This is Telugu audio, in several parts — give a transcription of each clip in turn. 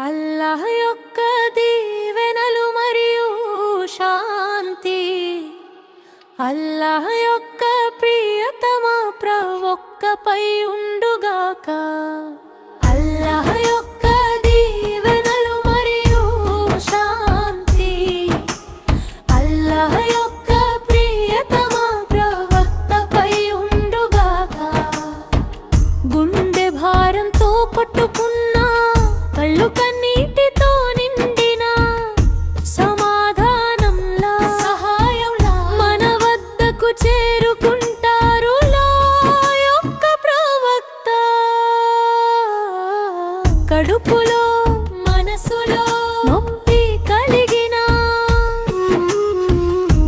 అల్లాహ్ యొక్క దీవెనలు మరియు శాంతి, అల్లాహ్ యొక్క ప్రియతమ ప్రవక్తపై ఉండుగాక. అల్లాహ్ యొక్క దీవెనలు మరియు శాంతి, అల్లాహ్ యొక్క ప్రియతమ ప్రవక్తపై ఉండుగాక. గుండె భారంతో కొట్టుకున్న, కళ్ళు కన్నీటితో నిండిన, సమాధానంలా సహాయంలా మన వద్దకు చేరుకుంటారు లా యొక్క ప్రవక్త. కడుపులో మనసులో నొప్పి కలిగిన,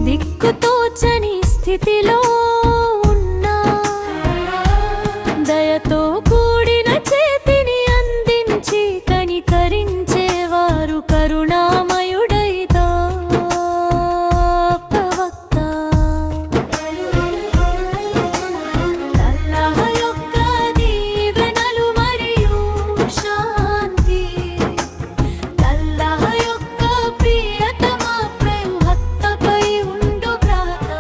దిక్కుతోచని స్థితిలో ఉన్నా, దయతో కూడిన చేతిని అందించి కనికరించేవారు కరుణామయుడైతా ప్రవక్త. అల్లాహ్ యొక్క దీవెనలు మరియు శాంతి, అల్లాహ్ యొక్క ప్రియతమ ప్రవక్తపై ఉండుగాక.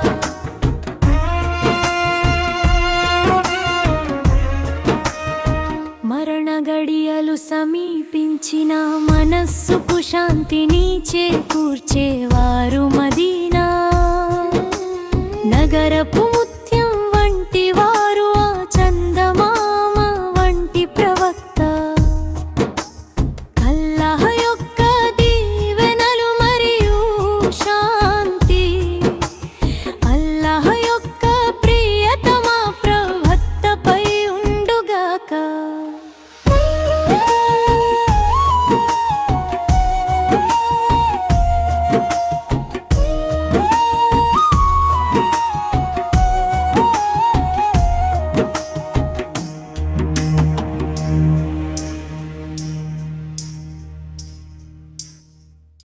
మరణ గడియలు సమీపించిన, మనస్సుకు శాంతిని చేకూర్చేవారు మదీనా నగరపు